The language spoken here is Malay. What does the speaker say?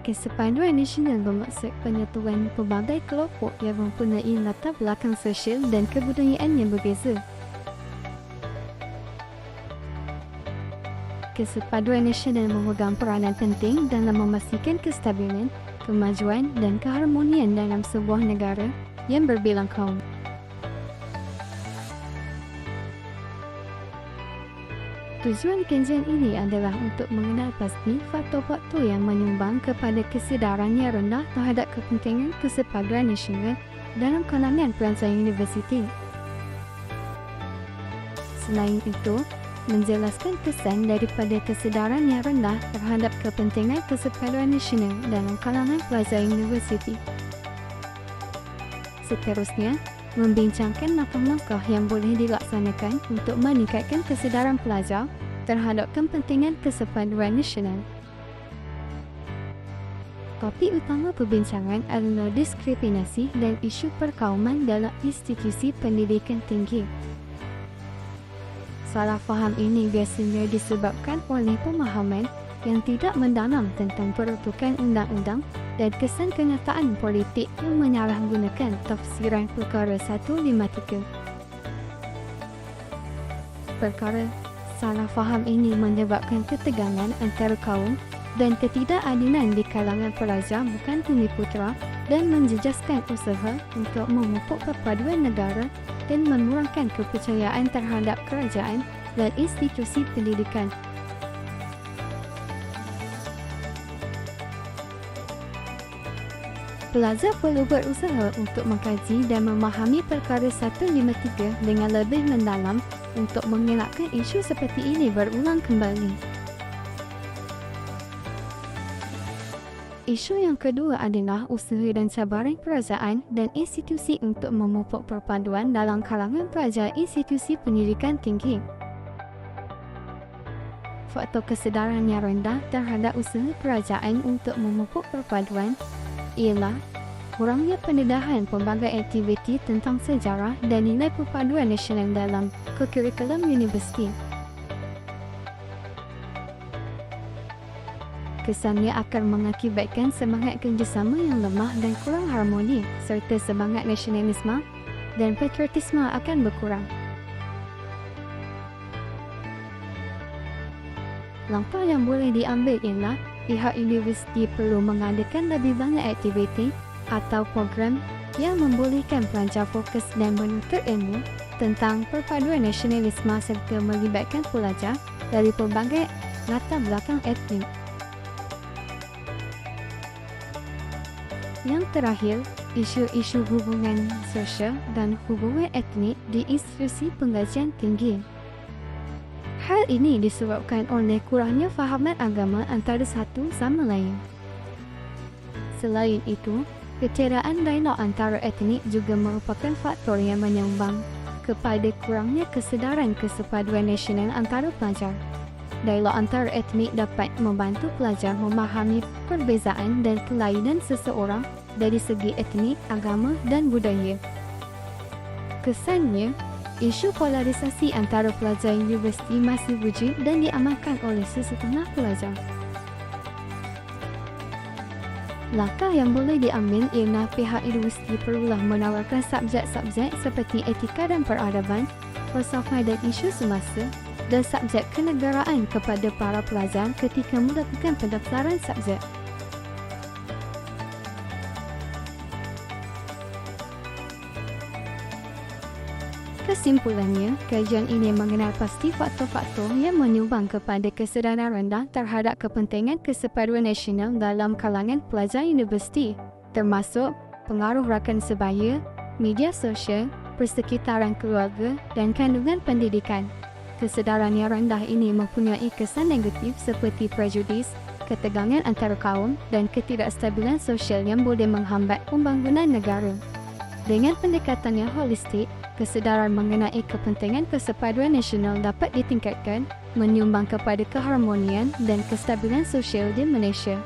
Kesepaduan nasional bermaksud penyatuan pelbagai kelompok yang mempunyai latar belakang sosial dan kebudayaan yang berbeza. Kesepaduan nasional memegang peranan penting dalam memastikan kestabilan, kemajuan dan keharmonian dalam sebuah negara yang berbilang kaum. Tujuan kajian ini adalah untuk mengenal pasti faktor-faktor yang menyumbang kepada kesedaran yang rendah terhadap kepentingan kesepaduan nasional dalam kalangan pelajar universiti. Selain itu, menjelaskan kesan daripada kesedaran yang rendah terhadap kepentingan kesepaduan nasional dalam kalangan pelajar universiti. Seterusnya, membincangkan langkah-langkah yang boleh dilaksanakan untuk meningkatkan kesedaran pelajar terhadap kepentingan kesepaduan nasional. Topik utama perbincangan adalah diskriminasi dan isu perkauman dalam institusi pendidikan tinggi. Salah faham ini biasanya disebabkan oleh pemahaman yang tidak mendalam tentang peruntukan undang-undang dan kesan kenyataan politik yang menyalahgunakan tafsiran Perkara 153. Perkara salah faham ini menyebabkan ketegangan antara kaum dan ketidakadilan di kalangan pelajar bukan bumiputera dan menjejaskan usaha untuk memupuk perpaduan negara dan mengurangkan kepercayaan terhadap kerajaan dan institusi pendidikan. Pelajar perlu berusaha untuk mengkaji dan memahami Perkara 153 dengan lebih mendalam untuk mengelakkan isu seperti ini berulang kembali. Isu yang kedua adalah usaha dan cabaran kerajaan dan institusi untuk memupuk perpaduan dalam kalangan pelajar institusi pendidikan tinggi. Faktor kesedaran yang rendah terhadap usaha kerajaan untuk memupuk perpaduan ialah kurangnya pendedahan pelbagai aktiviti tentang sejarah dan nilai perpaduan nasional dalam kurikulum universiti. Kesannya akan mengakibatkan semangat kerjasama yang lemah dan kurang harmoni serta semangat nasionalisme dan patriotisme akan berkurang. Langkah yang boleh diambil ialah pihak universiti perlu mengadakan lebih banyak aktiviti atau program yang membolehkan pelajar fokus dan menuntut ilmu tentang perpaduan nasionalisme serta melibatkan pelajar dari pelbagai latar belakang etnik. Yang terakhir, isu-isu hubungan sosial dan hubungan etnik di institusi pengajian tinggi. Hal ini disebabkan oleh kurangnya fahaman agama antara satu sama lain. Selain itu, ketiadaan dialog antara etnik juga merupakan faktor yang menyumbang kepada kurangnya kesedaran kesepaduan nasional antara pelajar. Dialog antara etnik dapat membantu pelajar memahami perbezaan dan kelainan seseorang dari segi etnik, agama dan budaya. Kesannya, isu polarisasi antara pelajar universiti masih wujud dan diamalkan oleh sesetengah pelajar. Langkah yang boleh diambil ialah pihak universiti perlulah menawarkan subjek-subjek seperti etika dan peradaban, falsafah dan isu semasa, dan subjek kenegaraan kepada para pelajar ketika melakukan pendaftaran subjek. Kesimpulannya, kajian ini mengenal pasti faktor-faktor yang menyumbang kepada kesedaran rendah terhadap kepentingan kesepaduan nasional dalam kalangan pelajar universiti, termasuk pengaruh rakan sebaya, media sosial, persekitaran keluarga dan kandungan pendidikan. Kesedaran yang rendah ini mempunyai kesan negatif seperti prejudis, ketegangan antara kaum dan ketidakstabilan sosial yang boleh menghambat pembangunan negara. Dengan pendekatan yang holistik, kesedaran mengenai kepentingan kesepaduan nasional dapat ditingkatkan, menyumbang kepada keharmonian dan kestabilan sosial di Malaysia.